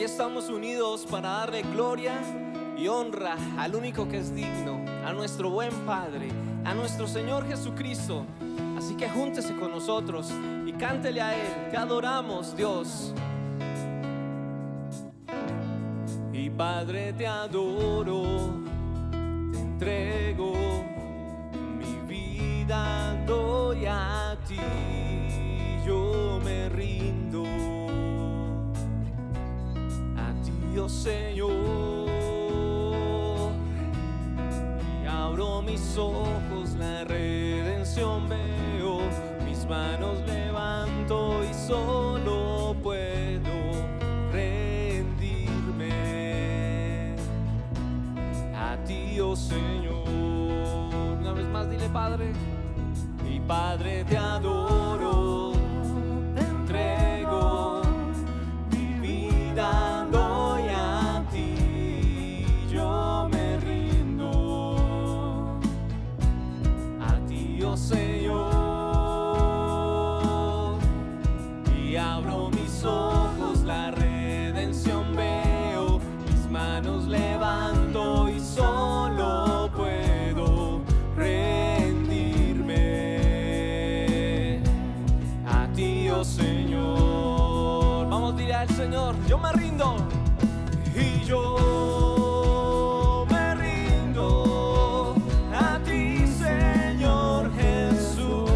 estamos unidos para darle gloria y honra al único que es digno, a nuestro buen Padre, a nuestro Señor Jesucristo. Así que júntese con nosotros y cántele a Él. Te adoramos, Dios. Y Padre, te adoro, te entrego, mi vida doy a ti, yo me rindo a ti, oh Señor, y abro mis ojos, la redención veo, mis manos levanto y solo puedo rendirme a ti, oh Señor. Una vez más dile: Padre. Y Padre, te adoro, te entrego, mi vida doy a ti, yo me rindo a ti, oh Señor, y abro mis ojos, la redención veo, mis manos levanto y solo puedo rendirme a ti, oh Señor. Vamos, dile al Señor: yo me rindo. Y yo me rindo a ti, Señor Jesús,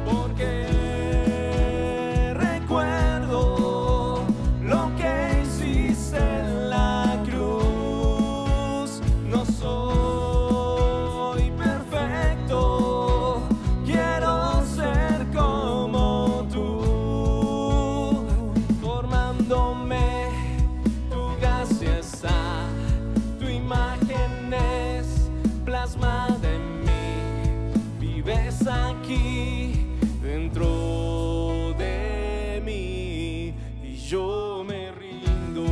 porque recuerdo lo que hiciste en la cruz. No soy perfecto, quiero ser como tú, formándome. Tu gracia está, tu imagen es plasmada en mí, vives aquí dentro de mí y yo me rindo.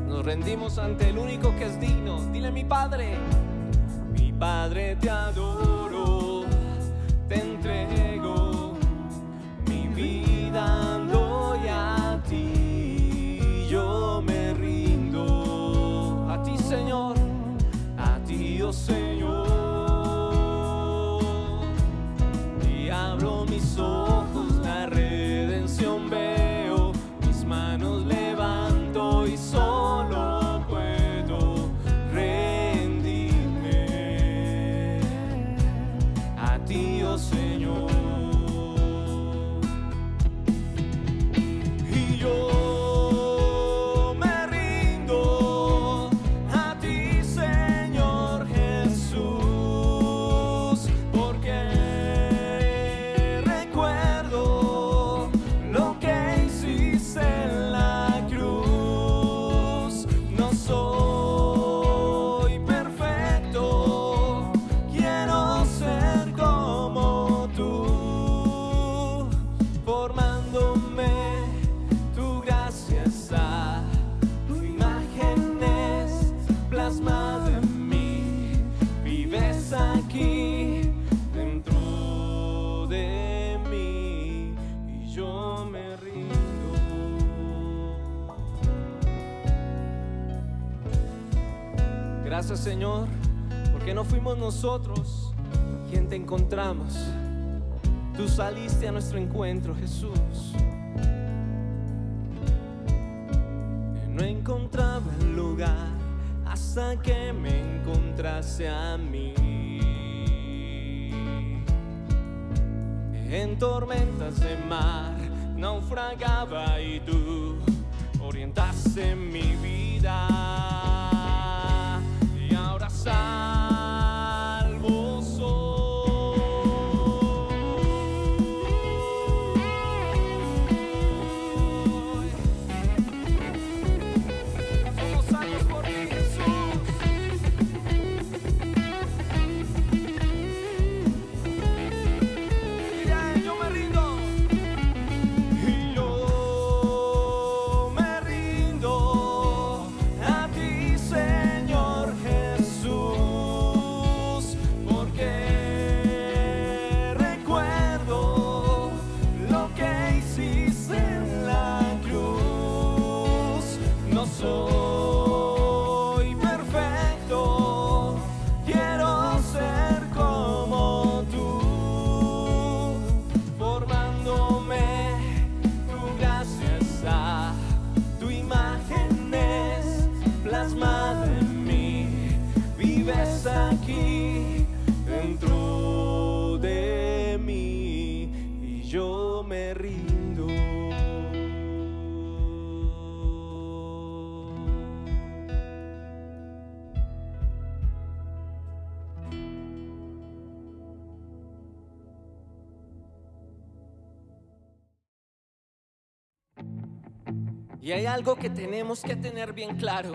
Nos rendimos ante el único que es digno. Dile: mi Padre. Mi Padre, te adoro, te entrego, mi vida doy a ti, yo me rindo a ti, Señor, a ti, oh Señor, y abro mis ojos, la redención veo, mis manos levanto y solo puedo rendirme a ti, oh Señor. Y yo me rindo a ti, Señor Jesús, porque recuerdo lo que hiciste en la cruz. No soy perfecto, quiero ser como tú, formándome. Tu gracia está, tu imagen es plasmada en mí, vives aquí dentro de mí y yo me rindo. Gracias, Señor, porque no fuimos nosotros quien te encontramos. Tú saliste a nuestro encuentro, Jesús. No encontraba el lugar hasta que me encontraste a mí. En tormentas de mar naufragaba y tú orientaste mi vida. Y ahora salvo soy. Somos salvos por ti, Jesús. Dile a Él: yo me rindo. Y yo me rindo a ti, Señor Jesús. Y hay algo que tenemos que tener bien claro: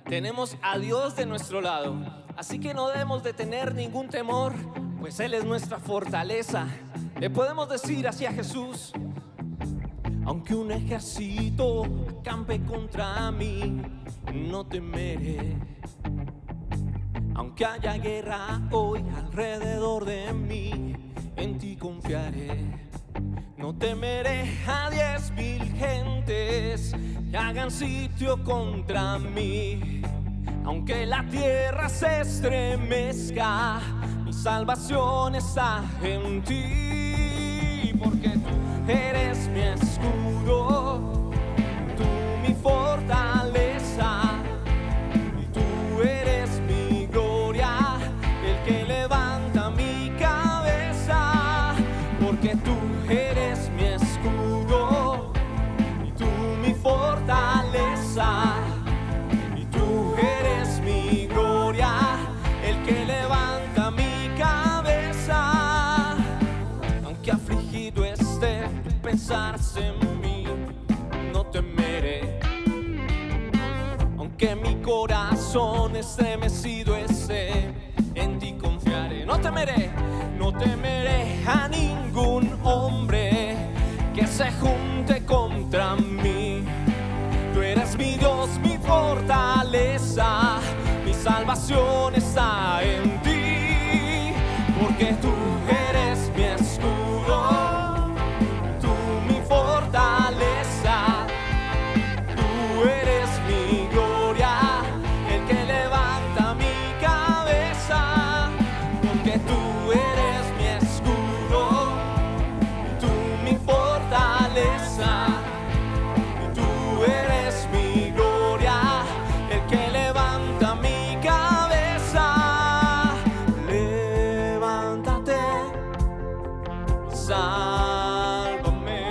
tenemos a Dios de nuestro lado, así que no debemos de tener ningún temor, pues Él es nuestra fortaleza. Le podemos decir así a Jesús: aunque un ejército acampe contra mí, no temeré. Aunque haya guerra hoy alrededor de mí, en ti confiaré. No temeré a 10,000 gentes que hagan sitio contra mí. Aunque la tierra se estremezca, mi salvación está en ti. Porque tú eres mi escudo, tú mi fortaleza, y tú eres mi gloria, el que levanta mi cabeza. Porque tú eres mi escudo, y tú mi fortaleza, y tú eres mi gloria, el que levanta mi cabeza. Aunque afligido esté, pensarse en mí, no temeré. Aunque mi corazón estremecido esté, en ti confiaré. No temeré, no temeré a ningún hombre que se junte contra mí. Tú eres mi Dios, mi fortaleza, mi salvación está en ti. Porque tú eres mi escudo, tú mi fortaleza, tú eres mi gloria, el que levanta mi cabeza. Porque tú eres mi escudo, tú mi fortaleza, y tú eres mi gloria, el que levanta mi cabeza. Levántate, sálvame.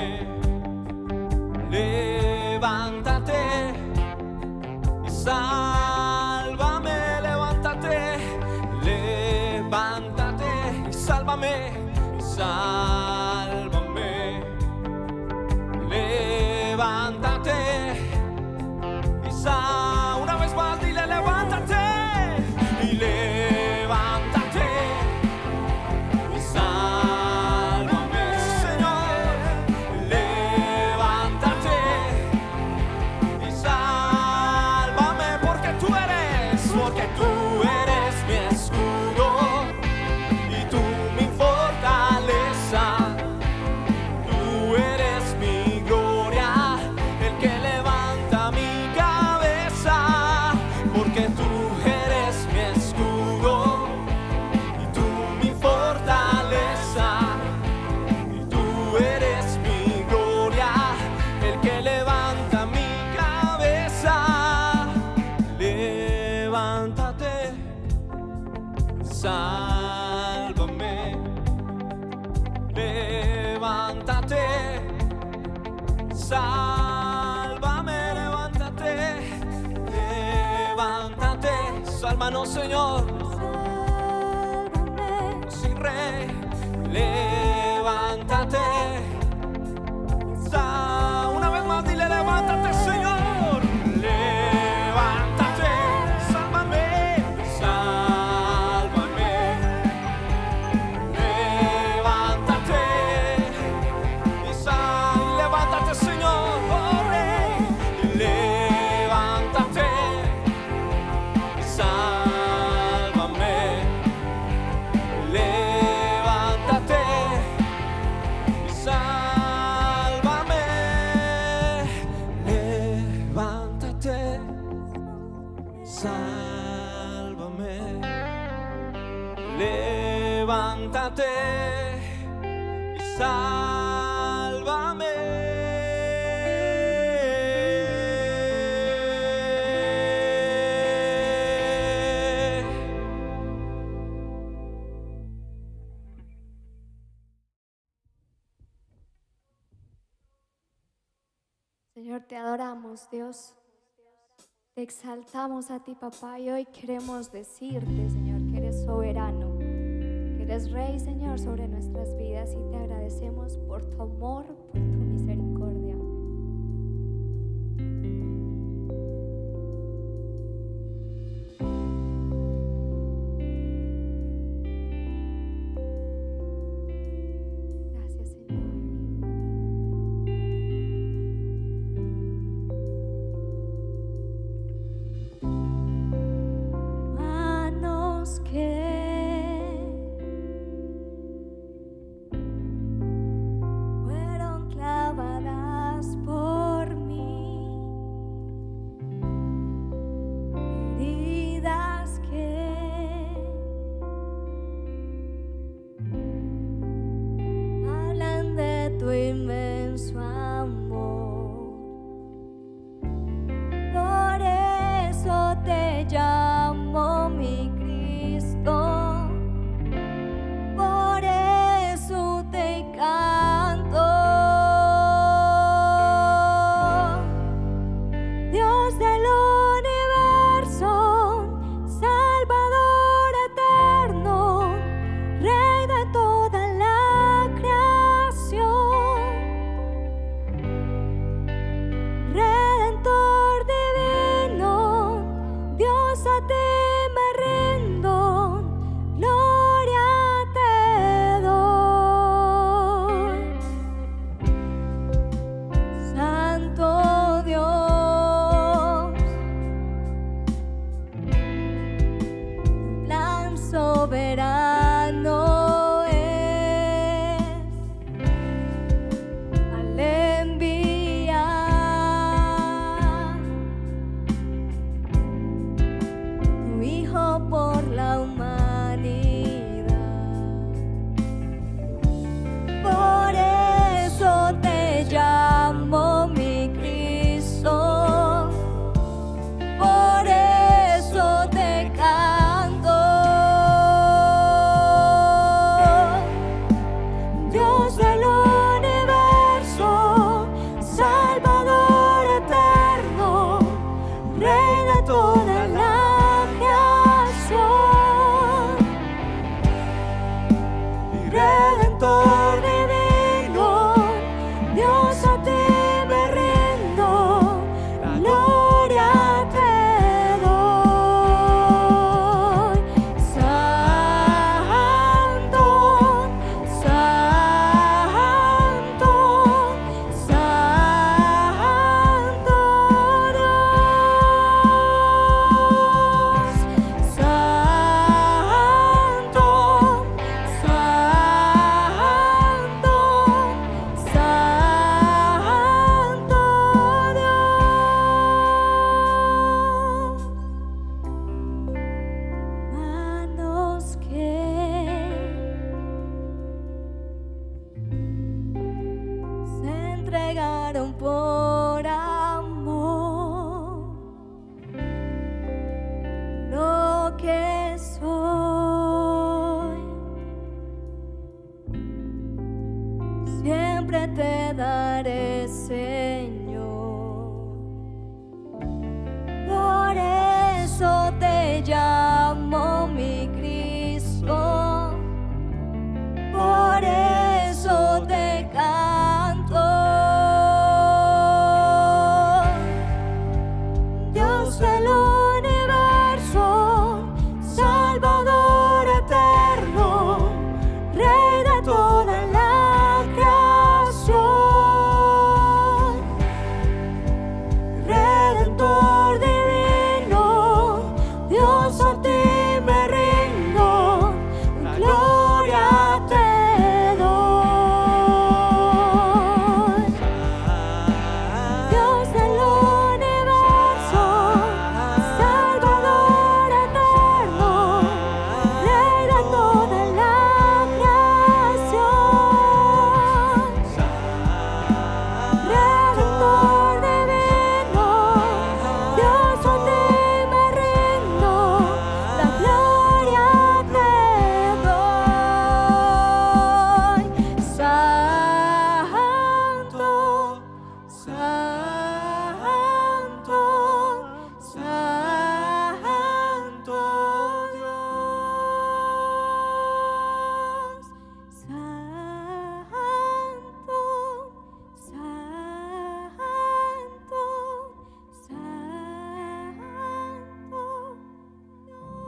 Levántate y sálvame. Levántate, levántate y sálvame, sálvame. Levántate y una vez más dile: levántate y levántate y sálvame, Señor. Levántate y sálvame. Porque tú eres mi escudo, y tú mi fortaleza, tú eres mi gloria, el que levanta mi cabeza. Porque tú eres mi escudo, y tú mi fortaleza, y tú eres mi gloria, el que levanta mi cabeza. Levántate, sálvame. Levántate, sálvame. Levántate, levántate, sálvanos, Señor. Sí, Rey. Levántate, una vez más dile: levántate, Señor. Levántate, sálvame, sálvame. Levántate y levántate, Señor. Oh, Rey. Levántate y sálvame. Levántate y sálvame. Levántate, sálvame. Levántate y sálvame. Señor, te adoramos, Dios. Te exaltamos a ti, papá, y hoy queremos decirte, Señor, que eres soberano, que eres Rey, Señor, sobre nuestras vidas, y te agradecemos por tu amor, por tu misericordia. tu inmenso amor. Por eso te llamo mi Cristo, por eso te canto. Dios del universo, Salvador eterno, Rey de toda la creación, Redentor divino, Dios a ti me rindo, gloria te doy. Santo Dios, tu plan soberano es al enviar tu Hijo por la humanidad. Por eso te llamo mi Cristo, por eso te canto. Dios del universo, Salvador eterno, Rey de toda la creación, Redentor divino, Dios a ti me rindo, gloria te doy. Santo, Santo, Santo Dios. Santo, Santo, Santo Dios. Manos que se entregaron por amor, lo que soy, siempre te daré, Señor. Por eso te llamo mi Cristo, por eso te canto. Dios del universo, Salvador eterno, Rey de toda la creación, Redentor divino, Dios a ti me rindo, gloria te doy. Dios del universo, Salvador eterno, Rey de toda la creación, Redentor divino, Dios a ti me rindo, la gloria te doy. Santo, Santo, Santo Dios. Santo, Santo, Santo Dios.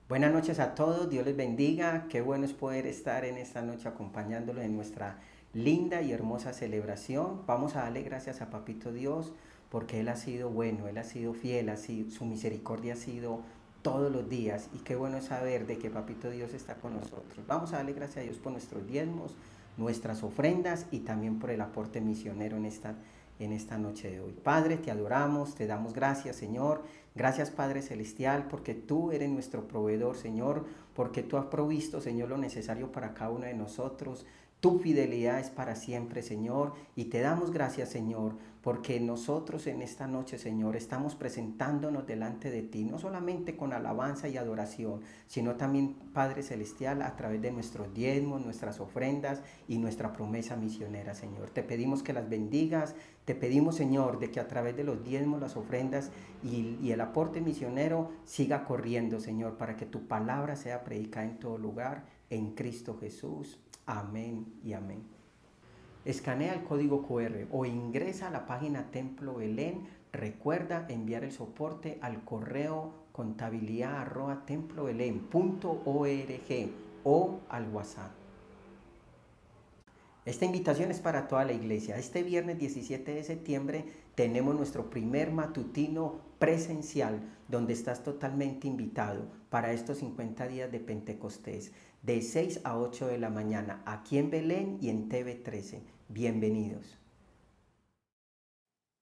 Buenas noches a todos, Dios les bendiga. Qué bueno es poder estar en esta noche acompañándolos en nuestra linda y hermosa celebración. Vamos a darle gracias a Papito Dios porque Él ha sido bueno, Él ha sido fiel, su misericordia ha sido todos los días. Y qué bueno es saber de que Papito Dios está con nosotros. Vamos a darle gracias a Dios por nuestros diezmos, nuestras ofrendas y también por el aporte misionero en en esta noche de hoy. Padre, te adoramos, te damos gracias, Señor. Gracias, Padre Celestial, porque tú eres nuestro proveedor, Señor, porque tú has provisto, Señor, lo necesario para cada uno de nosotros. Tu fidelidad es para siempre, Señor, y te damos gracias, Señor, porque nosotros en esta noche, Señor, estamos presentándonos delante de ti, no solamente con alabanza y adoración, sino también, Padre Celestial, a través de nuestros diezmos, nuestras ofrendas y nuestra promesa misionera, Señor. Te pedimos que las bendigas, te pedimos, Señor, de que a través de los diezmos, las ofrendas y el aporte misionero siga corriendo, Señor, para que tu palabra sea predicada en todo lugar, en Cristo Jesús. Amén y amén. Escanea el código QR o ingresa a la página Templo Belén. Recuerda enviar el soporte al correo contabilidad@templobelén.org o al WhatsApp. Esta invitación es para toda la iglesia. Este viernes 17 de septiembre tenemos nuestro primer matutino presencial, donde estás totalmente invitado para estos 50 días de Pentecostés, de 6 a 8 de la mañana, aquí en Belén y en TV13. Bienvenidos.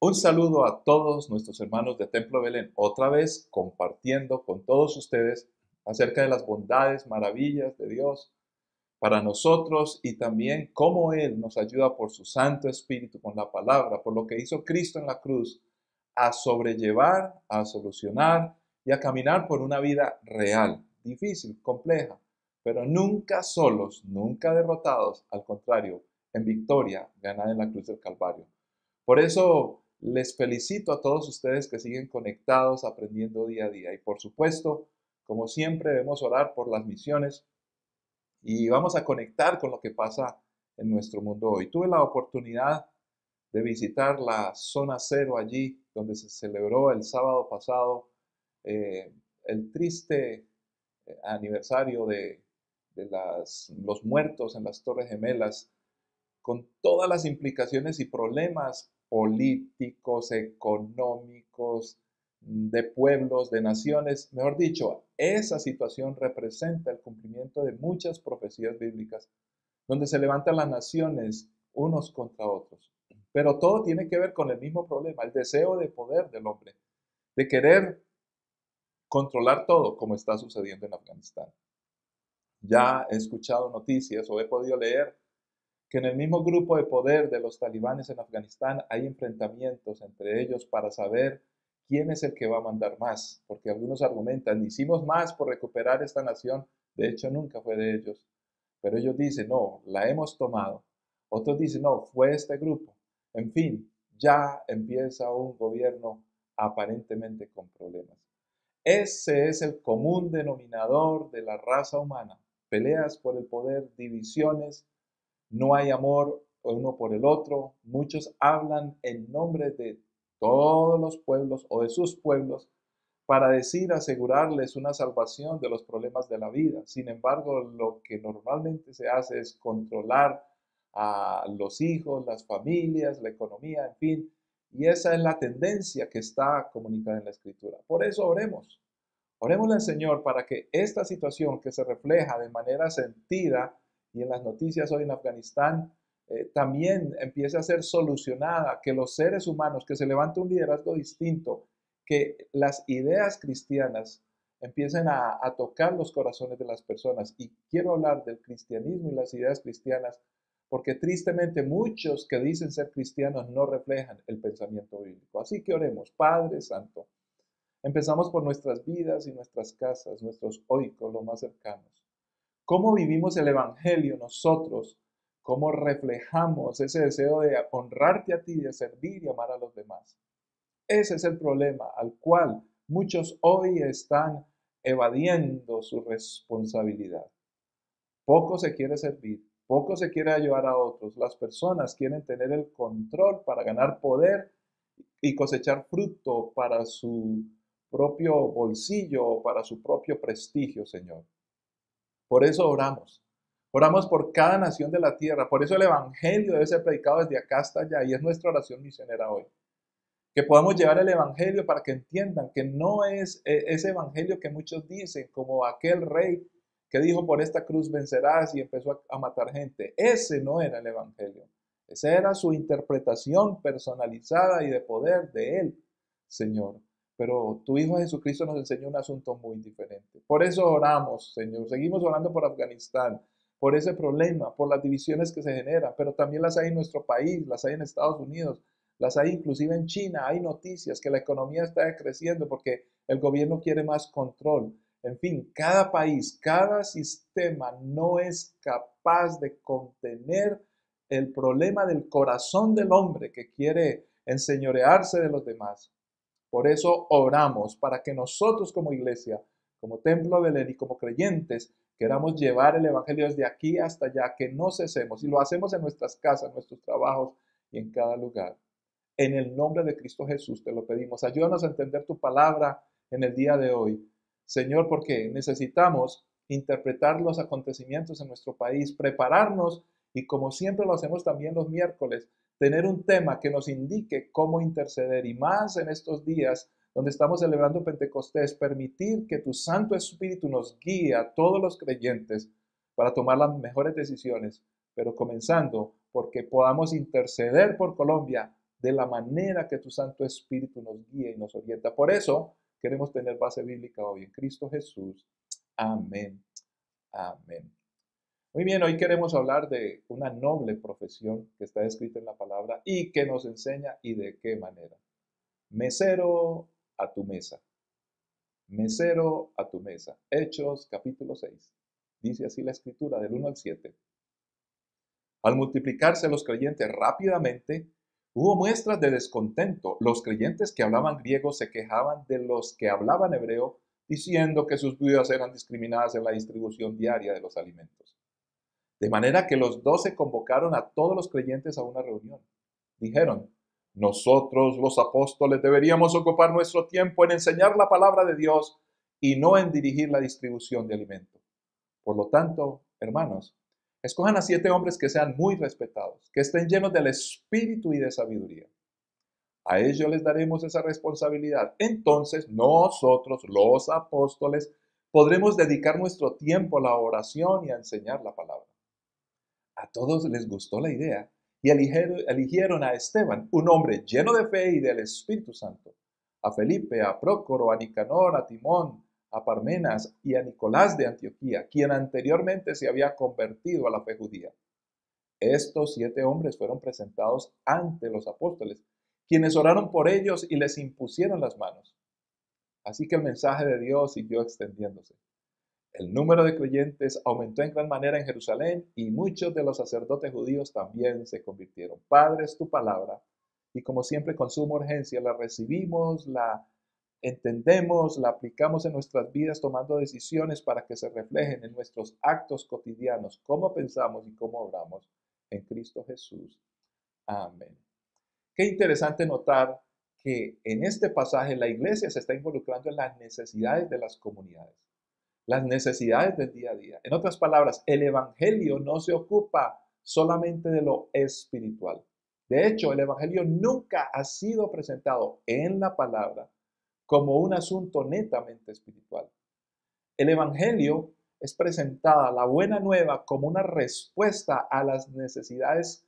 Un saludo a todos nuestros hermanos de Templo Belén, otra vez compartiendo con todos ustedes acerca de las bondades, maravillas de Dios para nosotros y también cómo Él nos ayuda por su Santo Espíritu, con la palabra, por lo que hizo Cristo en la cruz, a sobrellevar, a solucionar y a caminar por una vida real, difícil, compleja, pero nunca solos, nunca derrotados, al contrario, en victoria ganada en la cruz del Calvario. Por eso les felicito a todos ustedes que siguen conectados, aprendiendo día a día. Y por supuesto, como siempre, debemos orar por las misiones y vamos a conectar con lo que pasa en nuestro mundo hoy. Tuve la oportunidad de visitar la zona cero allí, donde se celebró el sábado pasado el triste aniversario de los muertos en las Torres Gemelas, con todas las implicaciones y problemas políticos, económicos, de pueblos, de naciones. Mejor dicho, esa situación representa el cumplimiento de muchas profecías bíblicas, donde se levantan las naciones unos contra otros. Pero todo tiene que ver con el mismo problema, el deseo de poder del hombre, de querer controlar todo, como está sucediendo en Afganistán. Ya he escuchado noticias o he podido leer que en el mismo grupo de poder de los talibanes en Afganistán hay enfrentamientos entre ellos para saber quién es el que va a mandar más, porque algunos argumentan, hicimos más por recuperar esta nación, de hecho nunca fue de ellos, pero ellos dicen, no, la hemos tomado. Otros dicen, no, fue este grupo. En fin, ya empieza un gobierno aparentemente con problemas. Ese es el común denominador de la raza humana, peleas por el poder, divisiones. No hay amor uno por el otro. Muchos hablan en nombre de todos los pueblos o de sus pueblos para decir, asegurarles una salvación de los problemas de la vida. Sin embargo, lo que normalmente se hace es controlar a los hijos, las familias, la economía, en fin. Y esa es la tendencia que está comunicada en la Escritura. Por eso oremos. Orémosle al Señor para que esta situación que se refleja de manera sentida y en las noticias hoy en Afganistán, también empiece a ser solucionada, que los seres humanos, que se levante un liderazgo distinto, que las ideas cristianas empiecen a tocar los corazones de las personas. Y quiero hablar del cristianismo y las ideas cristianas, porque tristemente muchos que dicen ser cristianos no reflejan el pensamiento bíblico. Así que oremos, Padre Santo. Empezamos por nuestras vidas y nuestras casas, nuestros oicos, los más cercanos. ¿Cómo vivimos el Evangelio nosotros? ¿Cómo reflejamos ese deseo de honrarte a ti, de servir y amar a los demás? Ese es el problema al cual muchos hoy están evadiendo su responsabilidad. Poco se quiere servir, poco se quiere ayudar a otros. Las personas quieren tener el control para ganar poder y cosechar fruto para su propio bolsillo o para su propio prestigio, Señor. Por eso oramos. Oramos por cada nación de la tierra. Por eso el Evangelio debe ser predicado desde acá hasta allá. Y es nuestra oración misionera hoy. Que podamos llevar el Evangelio para que entiendan que no es ese Evangelio que muchos dicen, como aquel rey que dijo, por esta cruz vencerás y empezó a matar gente. Ese no era el Evangelio. Esa era su interpretación personalizada y de poder de Él, Señor. Pero tu Hijo Jesucristo nos enseñó un asunto muy diferente. Por eso oramos, Señor. Seguimos orando por Afganistán, por ese problema, por las divisiones que se generan, pero también las hay en nuestro país, las hay en Estados Unidos, las hay inclusive en China. Hay noticias que la economía está creciendo porque el gobierno quiere más control. En fin, cada país, cada sistema no es capaz de contener el problema del corazón del hombre que quiere enseñorearse de los demás. Por eso oramos para que nosotros como iglesia, como Templo Belén y como creyentes, queramos llevar el Evangelio desde aquí hasta allá, que no cesemos. Y lo hacemos en nuestras casas, en nuestros trabajos y en cada lugar. En el nombre de Cristo Jesús te lo pedimos. Ayúdanos a entender tu palabra en el día de hoy. Señor, porque necesitamos interpretar los acontecimientos en nuestro país, prepararnos y como siempre lo hacemos también los miércoles, tener un tema que nos indique cómo interceder y más en estos días donde estamos celebrando Pentecostés, permitir que tu Santo Espíritu nos guíe a todos los creyentes para tomar las mejores decisiones, pero comenzando porque podamos interceder por Colombia de la manera que tu Santo Espíritu nos guía y nos orienta. Por eso queremos tener base bíblica hoy en Cristo Jesús. Amén. Amén. Muy bien, hoy queremos hablar de una noble profesión que está escrita en la palabra y que nos enseña y de qué manera. Mesero a tu mesa. Mesero a tu mesa. Hechos capítulo 6. Dice así la escritura del 1 al 7. Al multiplicarse los creyentes rápidamente, hubo muestras de descontento. Los creyentes que hablaban griego se quejaban de los que hablaban hebreo, diciendo que sus viudas eran discriminadas en la distribución diaria de los alimentos. De manera que los 12 convocaron a todos los creyentes a una reunión. Dijeron, nosotros los apóstoles deberíamos ocupar nuestro tiempo en enseñar la palabra de Dios y no en dirigir la distribución de alimentos. Por lo tanto, hermanos, escojan a 7 hombres que sean muy respetados, que estén llenos del espíritu y de sabiduría. A ellos les daremos esa responsabilidad. Entonces nosotros, los apóstoles, podremos dedicar nuestro tiempo a la oración y a enseñar la palabra. A todos les gustó la idea y eligieron a Esteban, un hombre lleno de fe y del Espíritu Santo, a Felipe, a Prócoro, a Nicanor, a Timón, a Parmenas y a Nicolás de Antioquía, quien anteriormente se había convertido a la fe judía. Estos 7 hombres fueron presentados ante los apóstoles, quienes oraron por ellos y les impusieron las manos. Así que el mensaje de Dios siguió extendiéndose. El número de creyentes aumentó en gran manera en Jerusalén y muchos de los sacerdotes judíos también se convirtieron. Padre, es tu palabra y como siempre con suma urgencia la recibimos, la entendemos, la aplicamos en nuestras vidas tomando decisiones para que se reflejen en nuestros actos cotidianos, cómo pensamos y cómo obramos en Cristo Jesús. Amén. Qué interesante notar que en este pasaje la iglesia se está involucrando en las necesidades de las comunidades, las necesidades del día a día. En otras palabras, el evangelio no se ocupa solamente de lo espiritual. De hecho, el evangelio nunca ha sido presentado en la palabra como un asunto netamente espiritual. El evangelio es presentada, la buena nueva, como una respuesta a las necesidades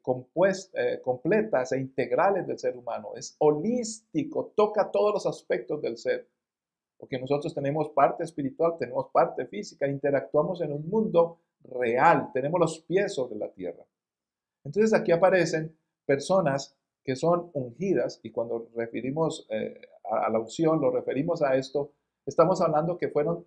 completas e integrales del ser humano. Es holístico, toca todos los aspectos del ser. Porque nosotros tenemos parte espiritual, tenemos parte física, interactuamos en un mundo real, tenemos los pies sobre la tierra. Entonces aquí aparecen personas que son ungidas y cuando referimos a la unción, lo referimos a esto, estamos hablando que fueron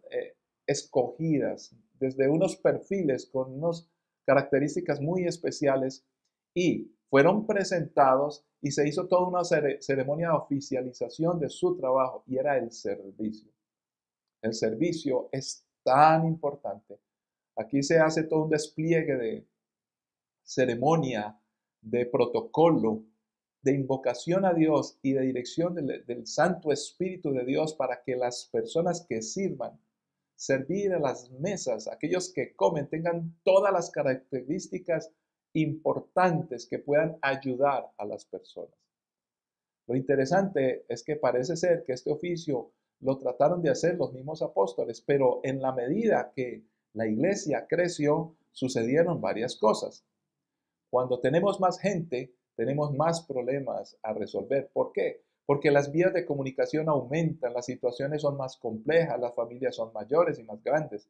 escogidas desde unos perfiles con unas características muy especiales y fueron presentados y se hizo toda una ceremonia de oficialización de su trabajo y era el servicio. El servicio es tan importante. Aquí se hace todo un despliegue de ceremonia, de protocolo, de invocación a Dios y de dirección del Santo Espíritu de Dios para que las personas que sirvan, servir a las mesas, aquellos que comen, tengan todas las características importantes que puedan ayudar a las personas. Lo interesante es que parece ser que este oficio lo trataron de hacer los mismos apóstoles, pero en la medida que la iglesia creció, sucedieron varias cosas. Cuando tenemos más gente, tenemos más problemas a resolver. ¿Por qué? Porque las vías de comunicación aumentan, las situaciones son más complejas, las familias son mayores y más grandes.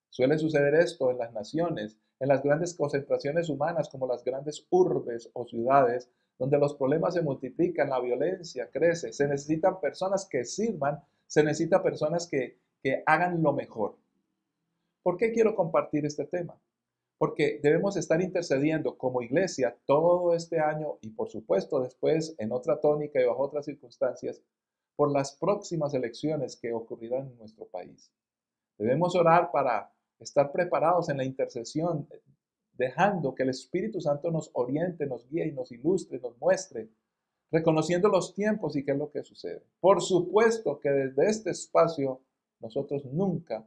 Suele suceder esto en las naciones, en las grandes concentraciones humanas como las grandes urbes o ciudades, donde los problemas se multiplican, la violencia crece, se necesitan personas que sirvan, se necesitan personas que hagan lo mejor. ¿Por qué quiero compartir este tema? Porque debemos estar intercediendo como iglesia todo este año y por supuesto después en otra tónica y bajo otras circunstancias por las próximas elecciones que ocurrirán en nuestro país. Debemos orar para estar preparados en la intercesión, dejando que el Espíritu Santo nos oriente, nos guíe y nos ilustre, nos muestre, reconociendo los tiempos y qué es lo que sucede. Por supuesto que desde este espacio nosotros nunca,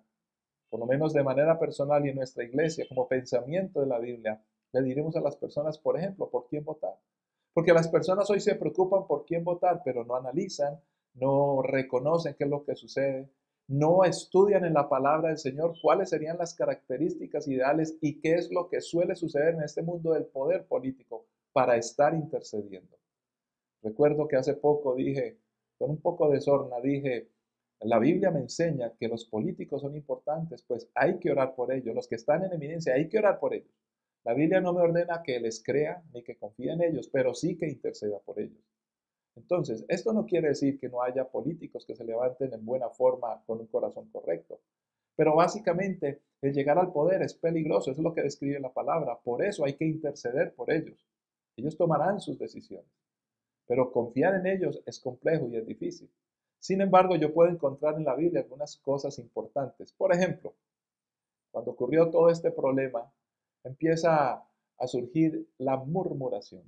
por lo menos de manera personal y en nuestra iglesia, como pensamiento de la Biblia, le diremos a las personas, por ejemplo, por quién votar. Porque las personas hoy se preocupan por quién votar, pero no analizan, no reconocen qué es lo que sucede, no estudian en la palabra del Señor cuáles serían las características ideales y qué es lo que suele suceder en este mundo del poder político para estar intercediendo. Recuerdo que hace poco dije, con un poco de sorna, dije, la Biblia me enseña que los políticos son importantes, pues hay que orar por ellos. Los que están en eminencia, hay que orar por ellos. La Biblia no me ordena que les crea ni que confíe en ellos, pero sí que interceda por ellos. Entonces, esto no quiere decir que no haya políticos que se levanten en buena forma con un corazón correcto. Pero básicamente, el llegar al poder es peligroso, eso es lo que describe la palabra. Por eso hay que interceder por ellos. Ellos tomarán sus decisiones. Pero confiar en ellos es complejo y es difícil. Sin embargo, yo puedo encontrar en la Biblia algunas cosas importantes. Por ejemplo, cuando ocurrió todo este problema, empieza a surgir la murmuración.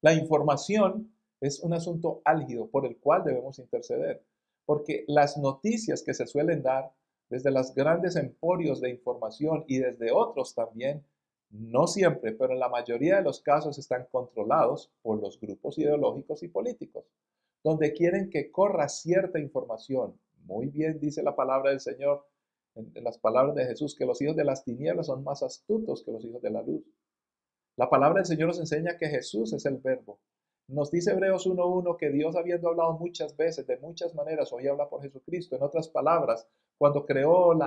La información es un asunto álgido por el cual debemos interceder, porque las noticias que se suelen dar desde los grandes emporios de información y desde otros también, no siempre, pero en la mayoría de los casos están controlados por los grupos ideológicos y políticos, donde quieren que corra cierta información. Muy bien dice la palabra del Señor, en las palabras de Jesús, que los hijos de las tinieblas son más astutos que los hijos de la luz. La palabra del Señor nos enseña que Jesús es el verbo. Nos dice Hebreos 1:1 que Dios, habiendo hablado muchas veces, de muchas maneras, hoy habla por Jesucristo. En otras palabras, cuando creó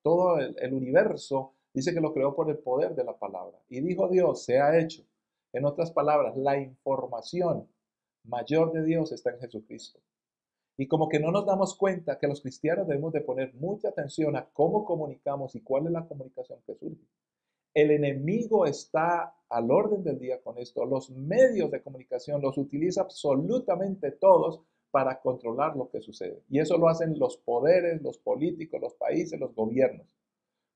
todo el universo, dice que lo creó por el poder de la palabra. Y dijo Dios, se ha hecho. En otras palabras, la información mayor de Dios está en Jesucristo. Y como que no nos damos cuenta que los cristianos debemos de poner mucha atención a cómo comunicamos y cuál es la comunicación que surge. El enemigo está al orden del día con esto. Los medios de comunicación los utiliza absolutamente todos para controlar lo que sucede. Y eso lo hacen los poderes, los políticos, los países, los gobiernos.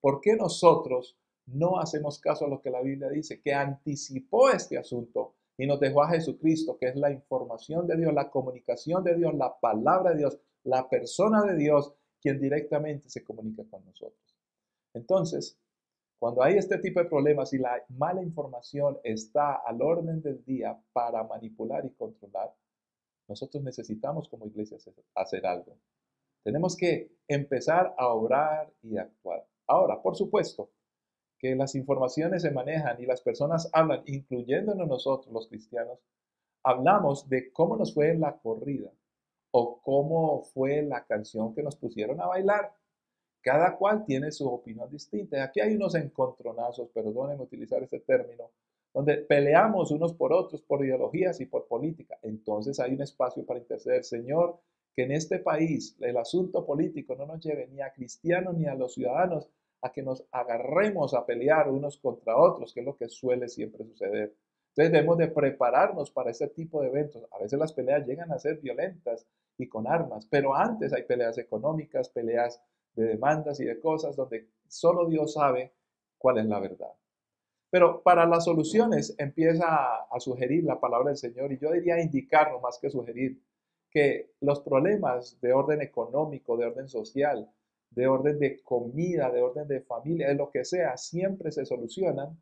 ¿Por qué nosotros no hacemos caso a lo que la Biblia dice? Que anticipó este asunto y nos dejó a Jesucristo, que es la información de Dios, la comunicación de Dios, la palabra de Dios, la persona de Dios, quien directamente se comunica con nosotros. Entonces, cuando hay este tipo de problemas y la mala información está al orden del día para manipular y controlar, nosotros necesitamos como iglesia hacer algo. Tenemos que empezar a orar y actuar. Ahora, por supuesto, que las informaciones se manejan y las personas hablan, incluyéndonos nosotros los cristianos, hablamos de cómo nos fue en la corrida o cómo fue la canción que nos pusieron a bailar. Cada cual tiene su opinión distinta. Aquí hay unos encontronazos, perdónenme utilizar este término, donde peleamos unos por otros, por ideologías y por política. Entonces hay un espacio para interceder. Señor, que en este país el asunto político no nos lleve ni a cristianos ni a los ciudadanos a que nos agarremos a pelear unos contra otros, que es lo que suele siempre suceder. Entonces debemos de prepararnos para este tipo de eventos. A veces las peleas llegan a ser violentas y con armas, pero antes hay peleas económicas, peleas de demandas y de cosas donde solo Dios sabe cuál es la verdad. Pero para las soluciones empieza a sugerir la palabra del Señor, y yo diría indicar, no más que sugerir, que los problemas de orden económico, de orden social, de orden de comida, de orden de familia, de lo que sea, siempre se solucionan,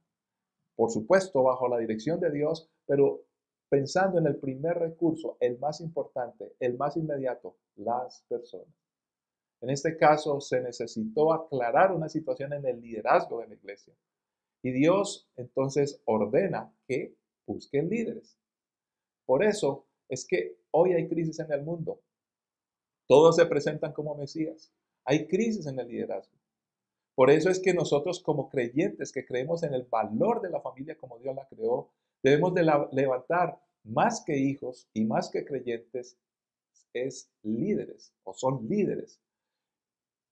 por supuesto, bajo la dirección de Dios, pero pensando en el primer recurso, el más importante, el más inmediato, las personas. En este caso, se necesitó aclarar una situación en el liderazgo de la iglesia. Y Dios entonces ordena que busquen líderes. Por eso es que hoy hay crisis en el mundo. Todos se presentan como Mesías. Hay crisis en el liderazgo. Por eso es que nosotros como creyentes que creemos en el valor de la familia como Dios la creó, debemos de levantar más que hijos y más que creyentes, es líderes o son líderes.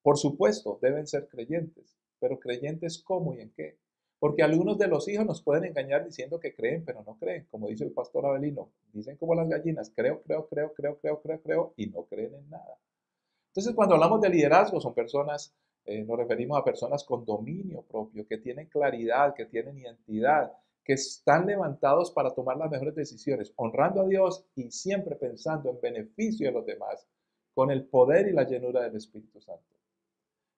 Por supuesto, deben ser creyentes, pero creyentes ¿cómo y en qué? Porque algunos de los hijos nos pueden engañar diciendo que creen, pero no creen. Como dice el pastor Abelino, dicen como las gallinas, creo, y no creen en nada. Entonces, cuando hablamos de liderazgo, son personas, nos referimos a personas con dominio propio, que tienen claridad, que tienen identidad, que están levantados para tomar las mejores decisiones, honrando a Dios y siempre pensando en beneficio de los demás, con el poder y la llenura del Espíritu Santo.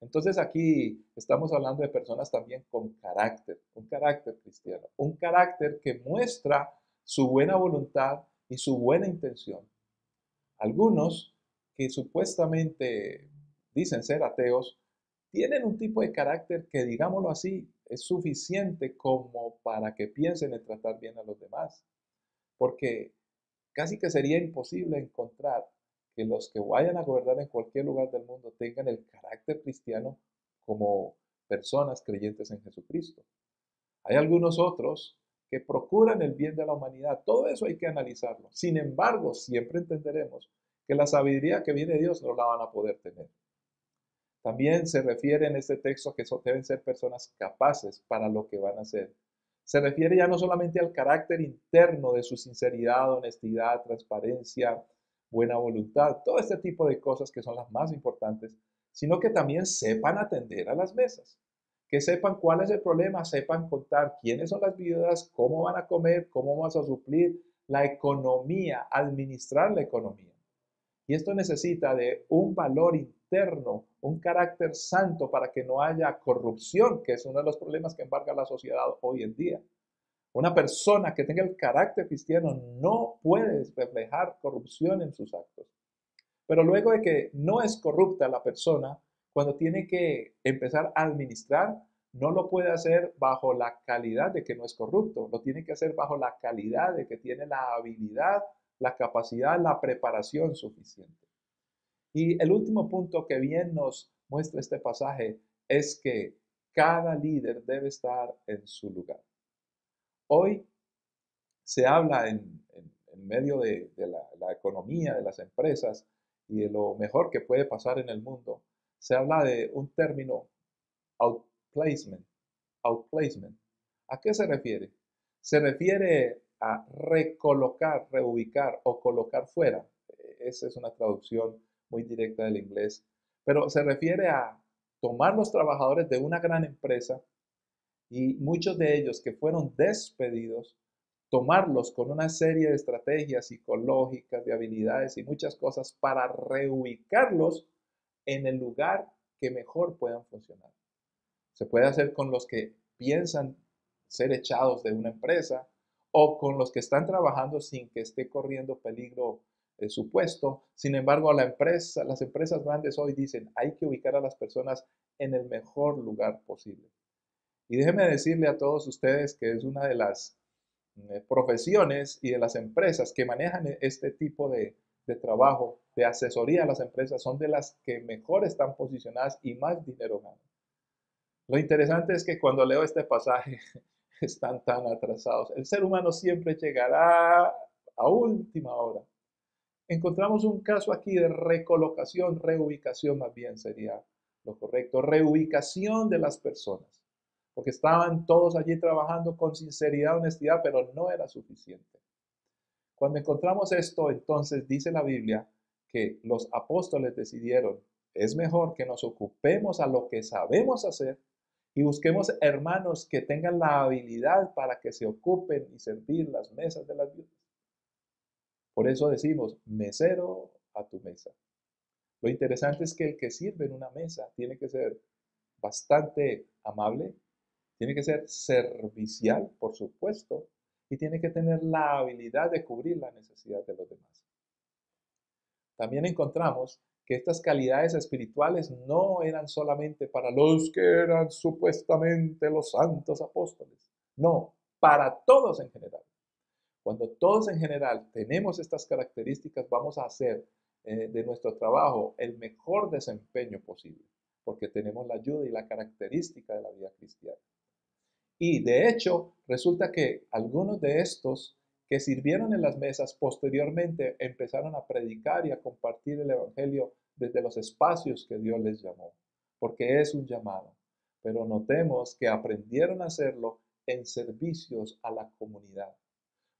Entonces aquí estamos hablando de personas también con carácter, un carácter cristiano, un carácter que muestra su buena voluntad y su buena intención. Algunos que supuestamente dicen ser ateos, tienen un tipo de carácter que, digámoslo así, es suficiente como para que piensen en tratar bien a los demás. Porque casi que sería imposible encontrar que los que vayan a gobernar en cualquier lugar del mundo tengan el carácter cristiano como personas creyentes en Jesucristo. Hay algunos otros que procuran el bien de la humanidad. Todo eso hay que analizarlo. Sin embargo, siempre entenderemos que la sabiduría que viene de Dios no la van a poder tener. También se refiere en este texto que deben ser personas capaces para lo que van a hacer. Se refiere ya no solamente al carácter interno de su sinceridad, honestidad, transparencia, buena voluntad, todo este tipo de cosas que son las más importantes, sino que también sepan atender a las mesas, que sepan cuál es el problema, sepan contar quiénes son las viudas, cómo van a comer, cómo vas a suplir la economía, administrar la economía. Y esto necesita de un valor interno, un carácter santo para que no haya corrupción, que es uno de los problemas que embarga la sociedad hoy en día. Una persona que tenga el carácter cristiano no puede reflejar corrupción en sus actos. Pero luego de que no es corrupta la persona, cuando tiene que empezar a administrar, no lo puede hacer bajo la calidad de que no es corrupto, lo tiene que hacer bajo la calidad de que tiene la habilidad, la capacidad, la preparación suficiente. Y el último punto que bien nos muestra este pasaje es que cada líder debe estar en su lugar. Hoy se habla en medio de la economía, de las empresas y de lo mejor que puede pasar en el mundo, se habla de un término outplacement. Outplacement. ¿A qué se refiere? Se refiere a recolocar, reubicar o colocar fuera. Esa es una traducción muy directa del inglés. Pero se refiere a tomar los trabajadores de una gran empresa y muchos de ellos que fueron despedidos, tomarlos con una serie de estrategias psicológicas, de habilidades y muchas cosas para reubicarlos en el lugar que mejor puedan funcionar. Se puede hacer con los que piensan ser echados de una empresa o con los que están trabajando sin que esté corriendo peligro su puesto. Sin embargo, las empresas grandes hoy dicen hay que ubicar a las personas en el mejor lugar posible. Y déjenme decirle a todos ustedes que es una de las profesiones y de las empresas que manejan este tipo de trabajo, de asesoría a las empresas, son de las que mejor están posicionadas y más dinero ganan. Lo interesante es que cuando leo este pasaje están tan atrasados. El ser humano siempre llegará a última hora. Encontramos un caso aquí de recolocación, reubicación más bien sería lo correcto, reubicación de las personas, porque estaban todos allí trabajando con sinceridad, honestidad, pero no era suficiente. Cuando encontramos esto, entonces dice la Biblia que los apóstoles decidieron, es mejor que nos ocupemos a lo que sabemos hacer y busquemos hermanos que tengan la habilidad para que se ocupen y servir las mesas de las viudas. Por eso decimos, mesero a tu mesa. Lo interesante es que el que sirve en una mesa tiene que ser bastante amable, tiene que ser servicial, por supuesto, y tiene que tener la habilidad de cubrir la necesidad de los demás. También encontramos que estas calidades espirituales no eran solamente para los que eran supuestamente los santos apóstoles, no, para todos en general. Cuando todos en general tenemos estas características, vamos a hacer de nuestro trabajo el mejor desempeño posible, porque tenemos la ayuda y la característica de la vida cristiana. Y de hecho, resulta que algunos de estos que sirvieron en las mesas posteriormente empezaron a predicar y a compartir el Evangelio desde los espacios que Dios les llamó, porque es un llamado. Pero notemos que aprendieron a hacerlo en servicios a la comunidad.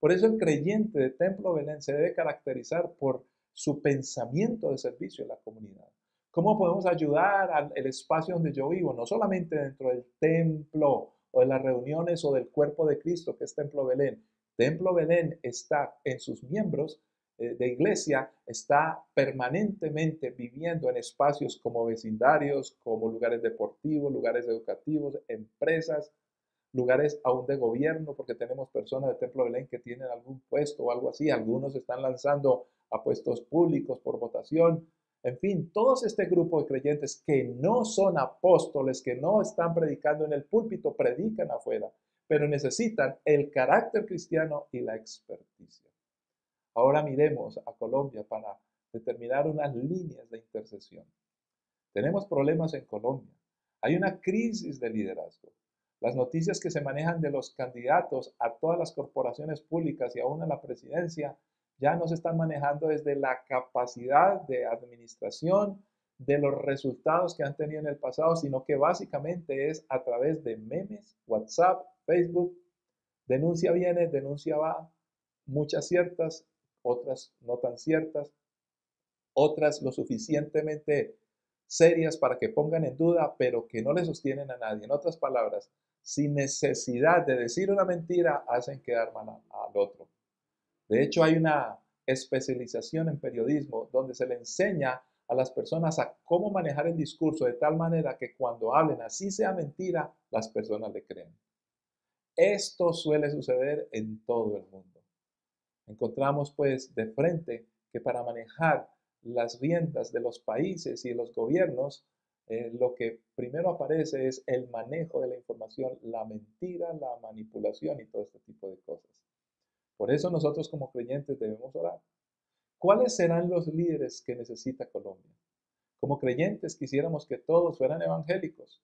Por eso el creyente de Templo Belén se debe caracterizar por su pensamiento de servicio a la comunidad. ¿Cómo podemos ayudar al espacio donde yo vivo? No solamente dentro del templo o de las reuniones o del cuerpo de Cristo, que es Templo Belén. Templo Belén está en sus miembros de iglesia, está permanentemente viviendo en espacios como vecindarios, como lugares deportivos, lugares educativos, empresas, lugares aún de gobierno, porque tenemos personas de Templo Belén que tienen algún puesto o algo así. Algunos están lanzando a puestos públicos por votación. En fin, todos este grupo de creyentes que no son apóstoles, que no están predicando en el púlpito, predican afuera, pero necesitan el carácter cristiano y la experticia. Ahora miremos a Colombia para determinar unas líneas de intercesión. Tenemos problemas en Colombia. Hay una crisis de liderazgo. Las noticias que se manejan de los candidatos a todas las corporaciones públicas y aún a la presidencia ya no se están manejando desde la capacidad de administración, de los resultados que han tenido en el pasado, sino que básicamente es a través de memes, WhatsApp, Facebook, denuncia viene, denuncia va, muchas ciertas, otras no tan ciertas, otras lo suficientemente serias para que pongan en duda, pero que no le sostienen a nadie. En otras palabras, sin necesidad de decir una mentira, hacen quedar mal al otro. De hecho, hay una especialización en periodismo donde se le enseña a las personas a cómo manejar el discurso de tal manera que cuando hablen, así sea mentira, las personas le creen. Esto suele suceder en todo el mundo. Encontramos pues de frente que para manejar las riendas de los países y de los gobiernos, lo que primero aparece es el manejo de la información, la mentira, la manipulación y todo este tipo de cosas. Por eso nosotros como creyentes debemos orar. ¿Cuáles serán los líderes que necesita Colombia? Como creyentes quisiéramos que todos fueran evangélicos.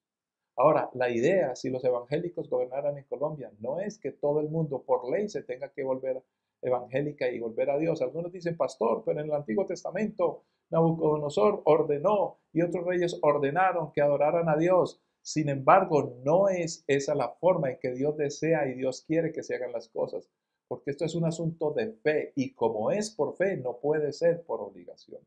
Ahora, la idea, si los evangélicos gobernaran en Colombia, no es que todo el mundo por ley se tenga que volver evangélica y volver a Dios. Algunos dicen, pastor, pero en el Antiguo Testamento Nabucodonosor ordenó y otros reyes ordenaron que adoraran a Dios. Sin embargo, no es esa la forma en que Dios desea y Dios quiere que se hagan las cosas, porque esto es un asunto de fe y como es por fe, no puede ser por obligación.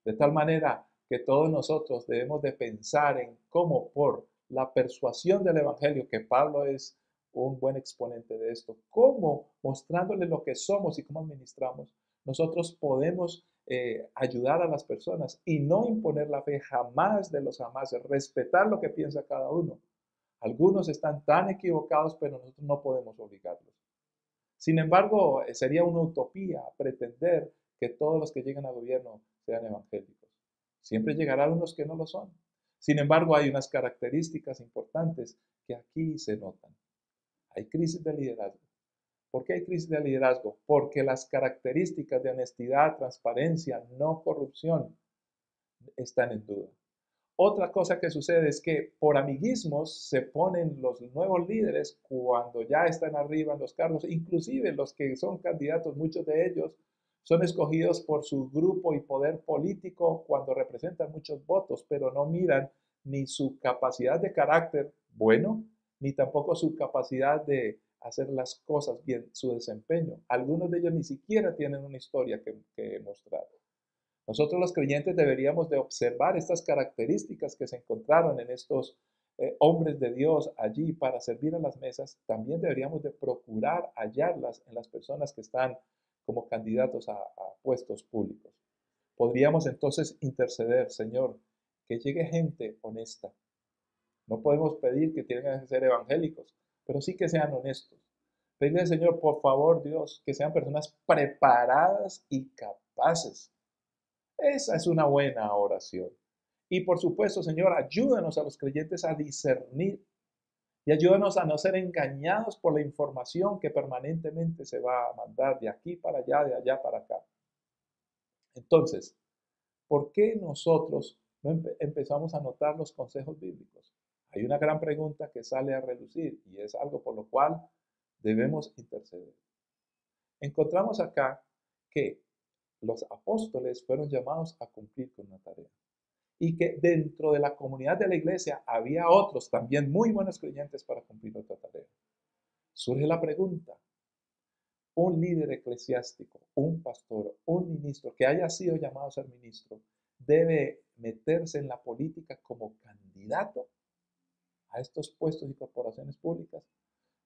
De tal manera que todos nosotros debemos de pensar en cómo por la persuasión del Evangelio, que Pablo es un buen exponente de esto, cómo mostrándole lo que somos y cómo administramos, nosotros podemos ayudar a las personas y no imponer la fe jamás de los jamases, respetar lo que piensa cada uno. Algunos están tan equivocados, pero nosotros no podemos obligarlos. Sin embargo, sería una utopía pretender que todos los que lleguen al gobierno sean evangélicos. Siempre llegarán unos que no lo son. Sin embargo, hay unas características importantes que aquí se notan. Hay crisis de liderazgo. ¿Por qué hay crisis de liderazgo? Porque las características de honestidad, transparencia, no corrupción están en duda. Otra cosa que sucede es que por amiguismos se ponen los nuevos líderes cuando ya están arriba en los cargos, inclusive los que son candidatos, muchos de ellos son escogidos por su grupo y poder político cuando representan muchos votos, pero no miran ni su capacidad de carácter bueno, ni tampoco su capacidad de hacer las cosas bien, su desempeño. Algunos de ellos ni siquiera tienen una historia que mostrar. Nosotros los creyentes deberíamos de observar estas características que se encontraron en estos hombres de Dios allí para servir a las mesas. También deberíamos de procurar hallarlas en las personas que están como candidatos a puestos públicos. Podríamos entonces interceder, Señor, que llegue gente honesta. No podemos pedir que tengan que ser evangélicos, pero sí que sean honestos. Pedirle al Señor, por favor, Dios, que sean personas preparadas y capaces. Esa es una buena oración. Y por supuesto, Señor, ayúdanos a los creyentes a discernir y ayúdanos a no ser engañados por la información que permanentemente se va a mandar de aquí para allá, de allá para acá. Entonces, ¿por qué nosotros no empezamos a notar los consejos bíblicos? Hay una gran pregunta que sale a relucir y es algo por lo cual debemos interceder. Encontramos acá que los apóstoles fueron llamados a cumplir con una tarea y que dentro de la comunidad de la iglesia había otros también muy buenos creyentes para cumplir otra tarea. Surge la pregunta, un líder eclesiástico, un pastor, un ministro que haya sido llamado a ser ministro, debe meterse en la política como candidato a estos puestos y corporaciones públicas.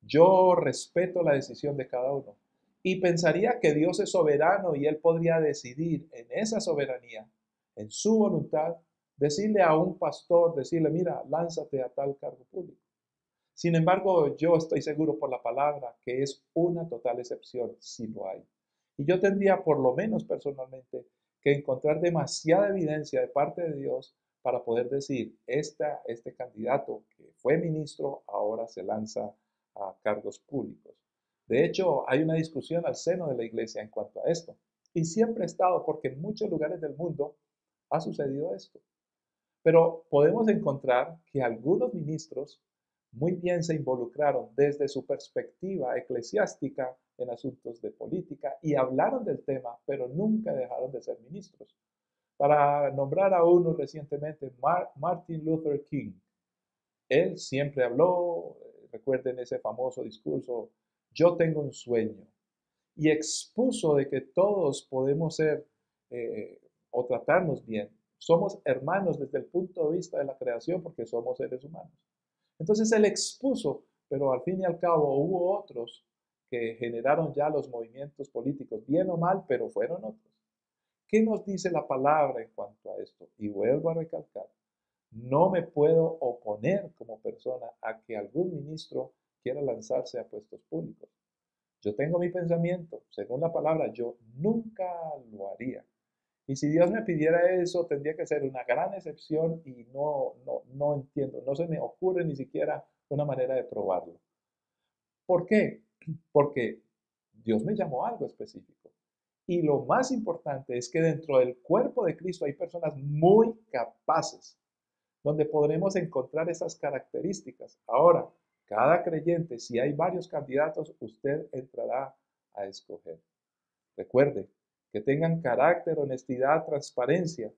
Yo respeto la decisión de cada uno y pensaría que Dios es soberano y Él podría decidir en esa soberanía, en su voluntad, decirle a un pastor, decirle, mira, lánzate a tal cargo público. Sin embargo, yo estoy seguro por la palabra que es una total excepción, si lo hay. Y yo tendría, por lo menos personalmente, que encontrar demasiada evidencia de parte de Dios para poder decir, este candidato que fue ministro ahora se lanza a cargos públicos. De hecho, hay una discusión al seno de la iglesia en cuanto a esto. Y siempre ha estado, porque en muchos lugares del mundo ha sucedido esto. Pero podemos encontrar que algunos ministros muy bien se involucraron desde su perspectiva eclesiástica en asuntos de política y hablaron del tema, pero nunca dejaron de ser ministros. Para nombrar a uno recientemente, Martin Luther King. Él siempre habló, recuerden ese famoso discurso, yo tengo un sueño, y expuso de que todos podemos ser o tratarnos bien. Somos hermanos desde el punto de vista de la creación porque somos seres humanos. Entonces él expuso, pero al fin y al cabo hubo otros que generaron ya los movimientos políticos, bien o mal, pero fueron otros. ¿Qué nos dice la palabra en cuanto a esto? Y vuelvo a recalcar, no me puedo oponer como persona a que algún ministro quiera lanzarse a puestos públicos. Yo tengo mi pensamiento, según la palabra, yo nunca lo haría. Y si Dios me pidiera eso, tendría que ser una gran excepción y no entiendo, no se me ocurre ni siquiera una manera de probarlo. ¿Por qué? Porque Dios me llamó a algo específico. Y lo más importante es que dentro del cuerpo de Cristo hay personas muy capaces, donde podremos encontrar esas características. Ahora, cada creyente, si hay varios candidatos, usted entrará a escoger. Recuerde, que tengan carácter, honestidad, transparencia.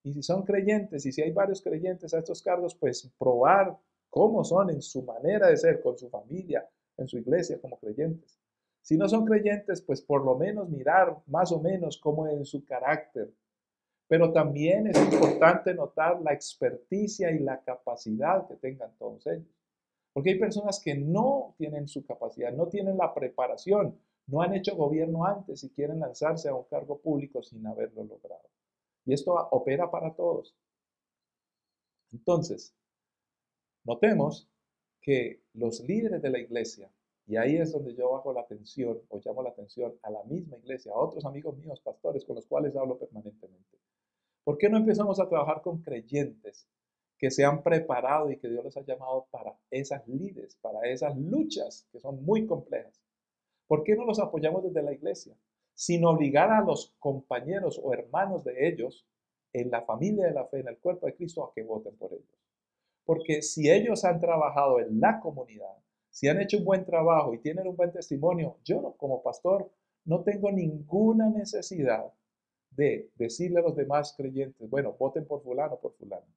Y si son creyentes, y si hay varios creyentes a estos cargos, pues probar cómo son en su manera de ser, con su familia, en su iglesia como creyentes. Si no son creyentes, pues por lo menos mirar más o menos cómo es su carácter. Pero también es importante notar la experticia y la capacidad que tengan todos ellos. Porque hay personas que no tienen su capacidad, no tienen la preparación, no han hecho gobierno antes y quieren lanzarse a un cargo público sin haberlo logrado. Y esto opera para todos. Entonces, notemos que los líderes de la iglesia, y ahí es donde yo hago la atención o llamo la atención a la misma iglesia, a otros amigos míos, pastores, con los cuales hablo permanentemente. ¿Por qué no empezamos a trabajar con creyentes que se han preparado y que Dios los ha llamado para esas lides, para esas luchas que son muy complejas? ¿Por qué no los apoyamos desde la iglesia? Sin obligar a los compañeros o hermanos de ellos en la familia de la fe, en el cuerpo de Cristo, a que voten por ellos. Porque si ellos han trabajado en la comunidad, si han hecho un buen trabajo y tienen un buen testimonio, yo como pastor no tengo ninguna necesidad de decirle a los demás creyentes, bueno, voten por fulano, por fulano.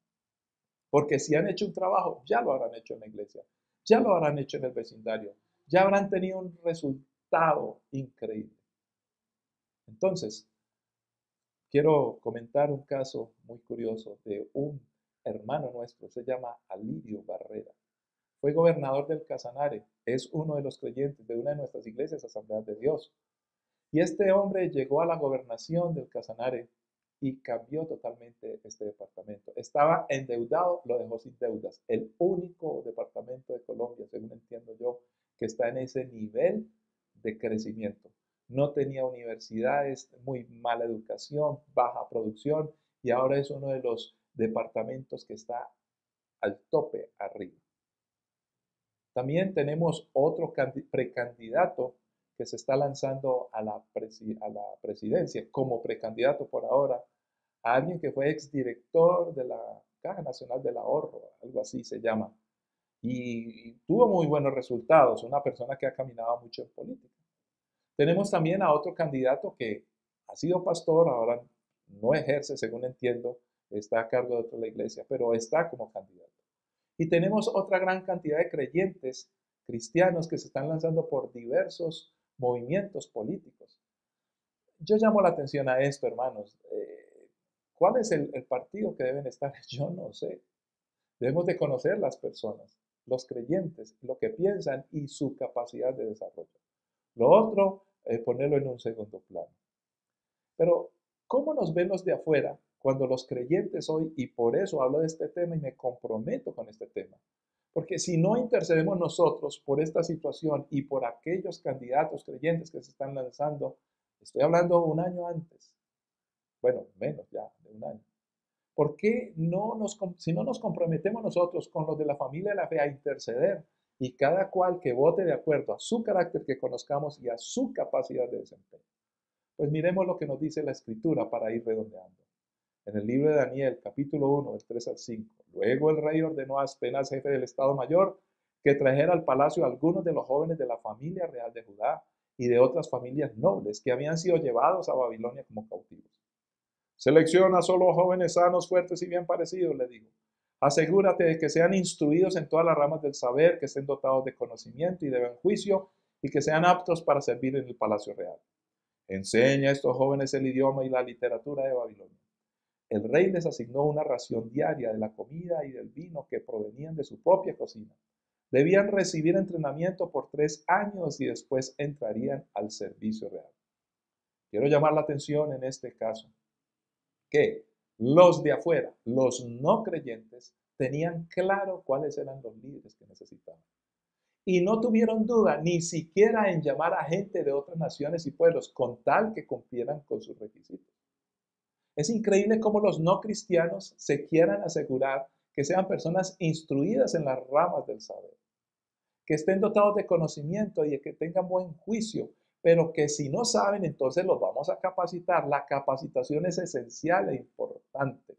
Porque si han hecho un trabajo, ya lo habrán hecho en la iglesia, ya lo habrán hecho en el vecindario, ya habrán tenido un resultado increíble. Entonces, quiero comentar un caso muy curioso de un hermano nuestro, se llama Alirio Barrera. Fue gobernador del Casanare, es uno de los creyentes de una de nuestras iglesias, Asambleas de Dios. Y este hombre llegó a la gobernación del Casanare y cambió totalmente este departamento. Estaba endeudado, lo dejó sin deudas. El único departamento de Colombia, según entiendo yo, que está en ese nivel de crecimiento. no tenía universidades, muy mala educación, baja producción, y ahora es uno de los departamentos que está al tope arriba. También tenemos otro precandidato que se está lanzando a la presidencia como precandidato por ahora, a alguien que fue exdirector de la Caja Nacional del Ahorro, algo así se llama, y tuvo muy buenos resultados, una persona que ha caminado mucho en política. Tenemos también a otro candidato que ha sido pastor, ahora no ejerce, según entiendo, está a cargo de otra iglesia, pero está como candidato. Y tenemos otra gran cantidad de creyentes cristianos que se están lanzando por diversos movimientos políticos. Yo llamo la atención a esto, hermanos. ¿Cuál es el partido que deben estar? Yo no sé. Debemos de conocer las personas, los creyentes, lo que piensan y su capacidad de desarrollo. Lo otro, ponerlo en un segundo plano. Pero, ¿cómo nos ven los de afuera cuando los creyentes hoy, y por eso hablo de este tema y me comprometo con este tema? Porque si no intercedemos nosotros por esta situación y por aquellos candidatos creyentes que se están lanzando, estoy hablando un año antes, bueno, menos ya de un año. ¿Por qué si no nos comprometemos nosotros con los de la familia de la fe a interceder y cada cual que vote de acuerdo a su carácter que conozcamos y a su capacidad de desempeño? Pues miremos lo que nos dice la Escritura para ir redondeando. En el libro de Daniel, capítulo 1, del 3 al 5. Luego el rey ordenó a Aspenaz, jefe del Estado Mayor, que trajera al palacio a algunos de los jóvenes de la familia real de Judá y de otras familias nobles que habían sido llevados a Babilonia como cautivos. Selecciona solo jóvenes sanos, fuertes y bien parecidos, le digo. Asegúrate de que sean instruidos en todas las ramas del saber, que estén dotados de conocimiento y de buen juicio y que sean aptos para servir en el palacio real. Enseña a estos jóvenes el idioma y la literatura de Babilonia. El rey les asignó una ración diaria de la comida y del vino que provenían de su propia cocina. Debían recibir entrenamiento por 3 años y después entrarían al servicio real. Quiero llamar la atención en este caso que los de afuera, los no creyentes, tenían claro cuáles eran los líderes que necesitaban. Y no tuvieron duda ni siquiera en llamar a gente de otras naciones y pueblos con tal que cumplieran con sus requisitos. Es increíble cómo los no cristianos se quieran asegurar que sean personas instruidas en las ramas del saber, que estén dotados de conocimiento y que tengan buen juicio, pero que si no saben, entonces los vamos a capacitar. La capacitación es esencial e importante.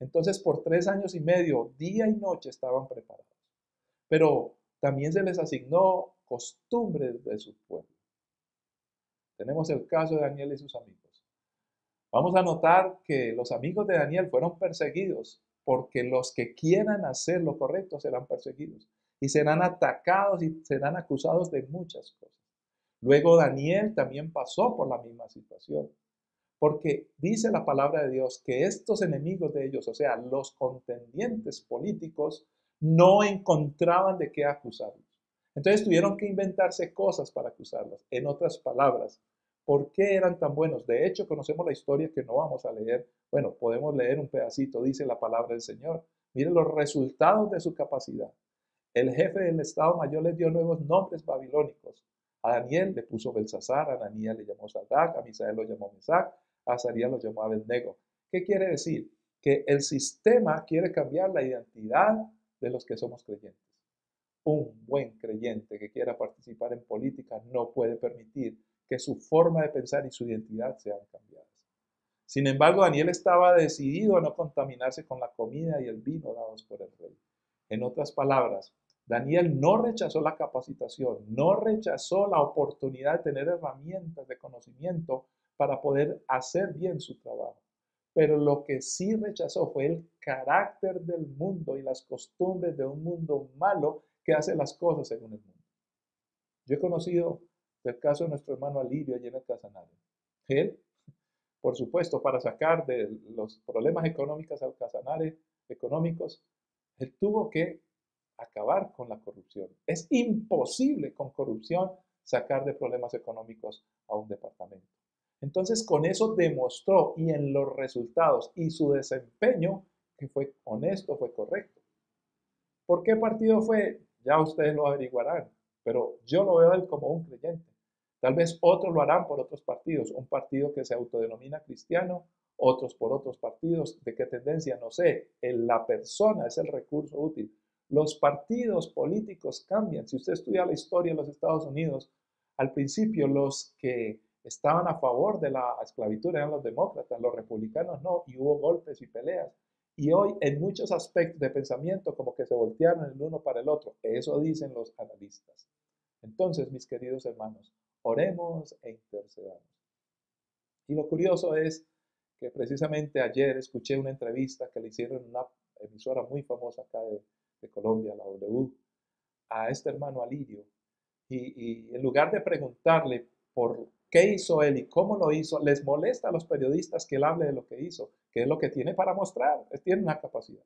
Entonces, por 3 años y medio, día y noche estaban preparados. Pero también se les asignó costumbres de su pueblo. Tenemos el caso de Daniel y sus amigos. Vamos a notar que los amigos de Daniel fueron perseguidos porque los que quieran hacer lo correcto serán perseguidos y serán atacados y serán acusados de muchas cosas. Luego Daniel también pasó por la misma situación, porque dice la palabra de Dios que estos enemigos de ellos, o sea, los contendientes políticos, no encontraban de qué acusarlos. Entonces tuvieron que inventarse cosas para acusarlos. En otras palabras, ¿por qué eran tan buenos? De hecho, conocemos la historia que no vamos a leer. Bueno, podemos leer un pedacito, dice la palabra del Señor. Miren los resultados de su capacidad. El jefe del Estado Mayor les dio nuevos nombres babilónicos. A Daniel le puso Belsasar, a Ananías le llamó Sadrach, a Misael lo llamó Mesac, a Azarías lo llamó Abednego. ¿Qué quiere decir? Que el sistema quiere cambiar la identidad de los que somos creyentes. Un buen creyente que quiera participar en política no puede permitir que su forma de pensar y su identidad sean cambiadas. Sin embargo, Daniel estaba decidido a no contaminarse con la comida y el vino dados por el rey. En otras palabras, Daniel no rechazó la capacitación, no rechazó la oportunidad de tener herramientas de conocimiento para poder hacer bien su trabajo. Pero lo que sí rechazó fue el carácter del mundo y las costumbres de un mundo malo que hace las cosas según el mundo. Yo he conocido el caso de nuestro hermano Alirio allí en el Casanare. Él, por supuesto, para sacar de los problemas económicos al Casanare, él tuvo que acabar con la corrupción. Es imposible con corrupción sacar de problemas económicos a un departamento. Entonces, con eso demostró y en los resultados y su desempeño que fue honesto, fue correcto. ¿Por qué partido fue? Ya ustedes lo averiguarán, pero yo lo veo a él como un creyente. Tal vez otros lo harán por otros partidos, un partido que se autodenomina cristiano, otros por otros partidos. ¿De qué tendencia? No sé. La persona es el recurso útil. Los partidos políticos cambian. Si usted estudia la historia de los Estados Unidos, al principio los que estaban a favor de la esclavitud eran los demócratas, los republicanos no, y hubo golpes y peleas. Y hoy en muchos aspectos de pensamiento como que se voltearon el uno para el otro. Eso dicen los analistas. Entonces, mis queridos hermanos, oremos e intercedamos. Y lo curioso es que precisamente ayer escuché una entrevista que le hicieron en una emisora muy famosa acá de Colombia, la W, a este hermano Alirio. Y en lugar de preguntarle por qué hizo él y cómo lo hizo, les molesta a los periodistas que él hable de lo que hizo, que es lo que tiene para mostrar, tiene una capacidad.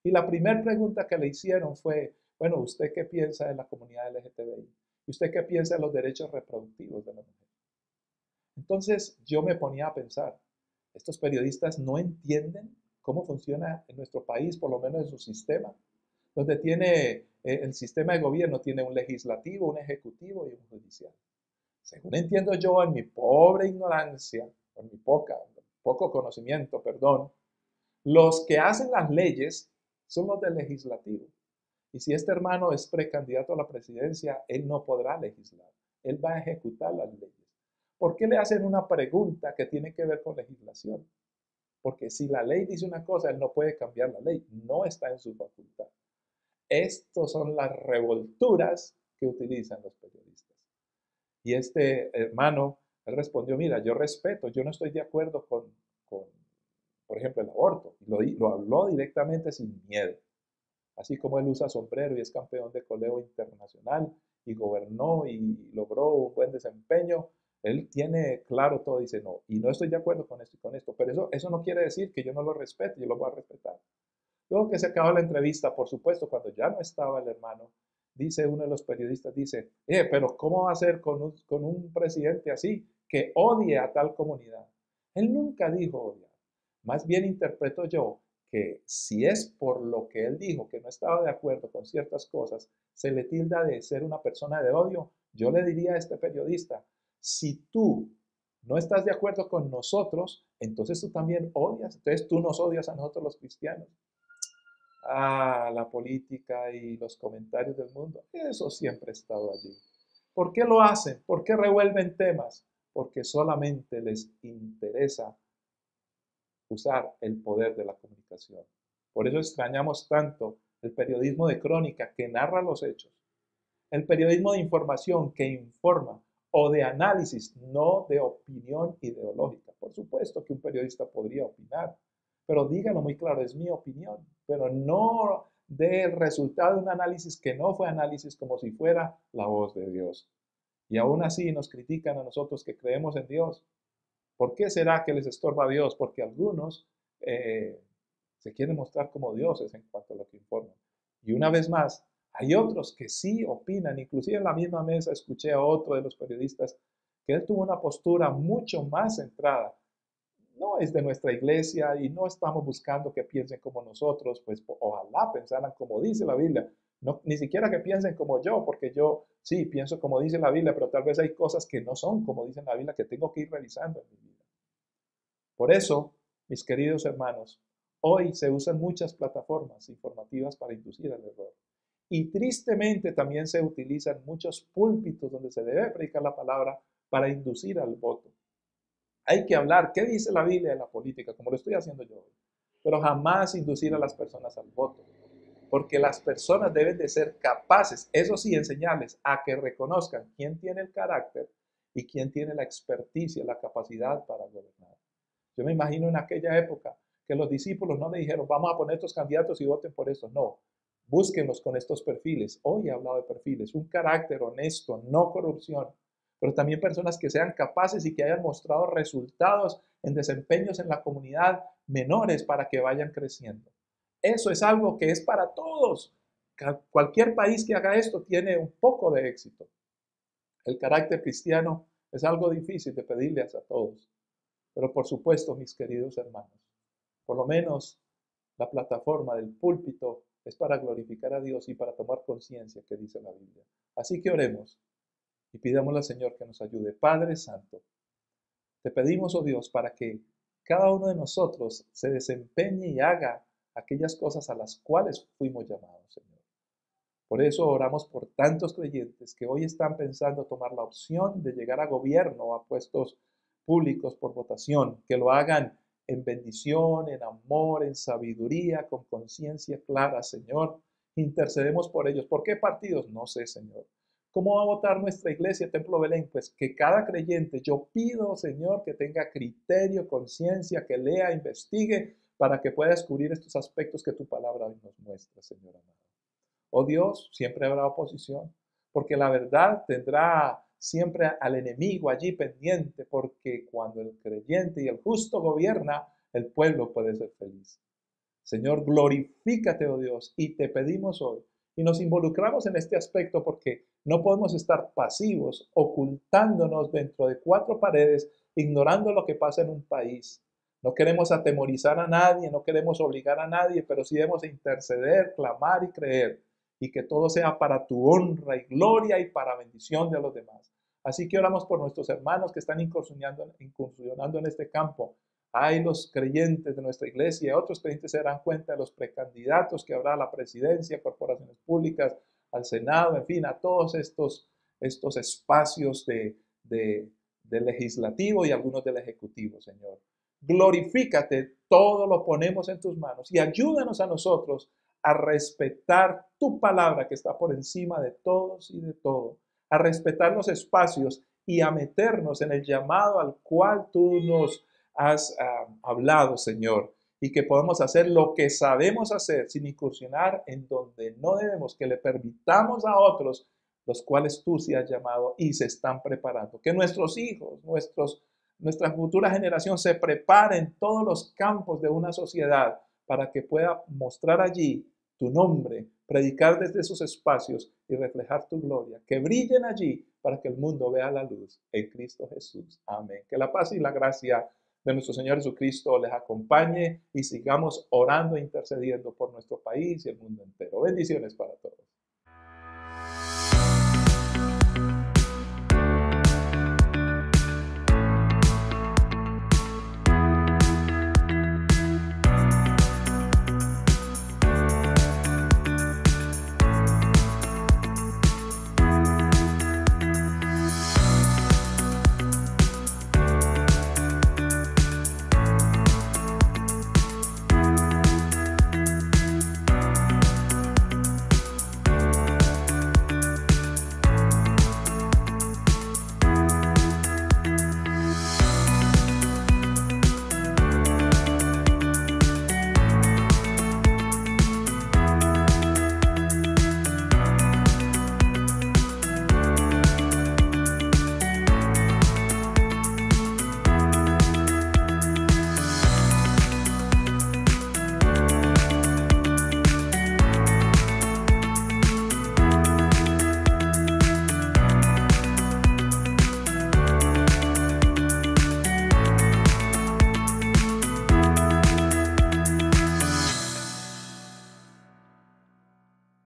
Y la primera pregunta que le hicieron fue, bueno, ¿usted qué piensa de la comunidad LGTBI? ¿Y usted qué piensa de los derechos reproductivos de la mujer? Entonces yo me ponía a pensar, estos periodistas no entienden cómo funciona en nuestro país, por lo menos en su sistema, donde tiene el sistema de gobierno, tiene un legislativo, un ejecutivo y un judicial. Según entiendo yo, en mi pobre ignorancia, en mi poco conocimiento, perdón, los que hacen las leyes son los del legislativo. Y si este hermano es precandidato a la presidencia, él no podrá legislar. Él va a ejecutar las leyes. ¿Por qué le hacen una pregunta que tiene que ver con legislación? Porque si la ley dice una cosa, él no puede cambiar la ley. No está en su facultad. Estas son las revolturas que utilizan los periodistas. Y este hermano, él respondió, mira, yo respeto, yo no estoy de acuerdo con por ejemplo, el aborto. Y lo habló directamente sin miedo. Así como él usa sombrero y es campeón de coleo internacional y gobernó y logró un buen desempeño, él tiene claro todo, dice no, y no estoy de acuerdo con esto y con esto, pero eso no quiere decir que yo no lo respete, yo lo voy a respetar. Luego que se acabó la entrevista, por supuesto, cuando ya no estaba el hermano, dice uno de los periodistas, dice, pero ¿cómo va a ser con un presidente así, que odie a tal comunidad? Él nunca dijo odiar. Más bien interpreto yo que si es por lo que él dijo, que no estaba de acuerdo con ciertas cosas, se le tilda de ser una persona de odio, yo le diría a este periodista, si tú no estás de acuerdo con nosotros, entonces tú también odias, entonces tú nos odias a nosotros los cristianos. La política y los comentarios del mundo, eso siempre ha estado allí. ¿Por qué lo hacen? ¿Por qué revuelven temas? Porque solamente les interesa usar el poder de la comunicación. Por eso extrañamos tanto el periodismo de crónica que narra los hechos, el periodismo de información que informa o de análisis, no de opinión ideológica. Por supuesto que un periodista podría opinar, pero díganlo muy claro, es mi opinión, pero no del resultado de un análisis que no fue análisis como si fuera la voz de Dios. Y aún así nos critican a nosotros que creemos en Dios. ¿Por qué será que les estorba a Dios? Porque algunos se quieren mostrar como dioses en cuanto a lo que informan. Y una vez más, hay otros que sí opinan. Inclusive en la misma mesa escuché a otro de los periodistas que él tuvo una postura mucho más centrada. No es de nuestra iglesia y no estamos buscando que piensen como nosotros, pues ojalá pensaran como dice la Biblia. No, ni siquiera que piensen como yo, porque yo sí pienso como dice la Biblia, pero tal vez hay cosas que no son como dice la Biblia que tengo que ir revisando en mi vida. Por eso, mis queridos hermanos, hoy se usan muchas plataformas informativas para inducir al error. Y tristemente también se utilizan muchos púlpitos donde se debe predicar la palabra para inducir al voto. Hay que hablar, ¿qué dice la Biblia de la política? Como lo estoy haciendo yo hoy. Pero jamás inducir a las personas al voto. Porque las personas deben de ser capaces, eso sí, enseñarles a que reconozcan quién tiene el carácter y quién tiene la experticia, la capacidad para gobernar. Yo me imagino en aquella época que los discípulos no le dijeron, vamos a poner estos candidatos y voten por estos. No, búsquenlos con estos perfiles. Hoy he hablado de perfiles, un carácter honesto, no corrupción, pero también personas que sean capaces y que hayan mostrado resultados en desempeños en la comunidad menores para que vayan creciendo. Eso es algo que es para todos. Cualquier país que haga esto tiene un poco de éxito. El carácter cristiano es algo difícil de pedirles a todos. Pero por supuesto, mis queridos hermanos, por lo menos la plataforma del púlpito es para glorificar a Dios y para tomar conciencia que dice la Biblia. Así que oremos Y pidámosle al Señor que nos ayude. Padre Santo, te pedimos, oh Dios, para que cada uno de nosotros se desempeñe y haga aquellas cosas a las cuales fuimos llamados, Señor. Por eso oramos por tantos creyentes que hoy están pensando tomar la opción de llegar a gobierno o a puestos públicos por votación, que lo hagan en bendición, en amor, en sabiduría, con conciencia clara, Señor. Intercedemos por ellos. ¿Por qué partidos? No sé, Señor. ¿Cómo va a votar nuestra iglesia, Templo Belén? Pues que cada creyente, yo pido, Señor, que tenga criterio, conciencia, que lea, investigue, para que pueda descubrir estos aspectos que tu palabra hoy nos muestra, Señor amado. Oh Dios, siempre habrá oposición, porque la verdad tendrá siempre al enemigo allí pendiente, porque cuando el creyente y el justo gobierna, el pueblo puede ser feliz. Señor, glorifícate, oh Dios, y te pedimos hoy, y nos involucramos en este aspecto porque no podemos estar pasivos, ocultándonos dentro de cuatro paredes, ignorando lo que pasa en un país. No queremos atemorizar a nadie, no queremos obligar a nadie, pero sí debemos interceder, clamar y creer, y que todo sea para tu honra y gloria y para bendición de los demás. Así que oramos por nuestros hermanos que están incursionando en este campo. Hay los creyentes de nuestra iglesia, otros creyentes se darán cuenta de los precandidatos que habrá a la presidencia, corporaciones públicas, al Senado, en fin, a todos estos espacios de legislativo y algunos del ejecutivo, Señor. Glorifícate, todo lo ponemos en tus manos y ayúdanos a nosotros a respetar tu palabra que está por encima de todos y de todo, a respetar los espacios y a meternos en el llamado al cual tú nos has hablado, Señor, y que podamos hacer lo que sabemos hacer sin incursionar en donde no debemos, que le permitamos a otros, los cuales tú sí has llamado y se están preparando, que nuestros hijos, nuestra futura generación se prepare en todos los campos de una sociedad para que pueda mostrar allí tu nombre, predicar desde esos espacios y reflejar tu gloria, que brillen allí para que el mundo vea la luz en Cristo Jesús. Amén. Que la paz y la gracia de nuestro Señor Jesucristo les acompañe y sigamos orando e intercediendo por nuestro país y el mundo entero. Bendiciones para todos.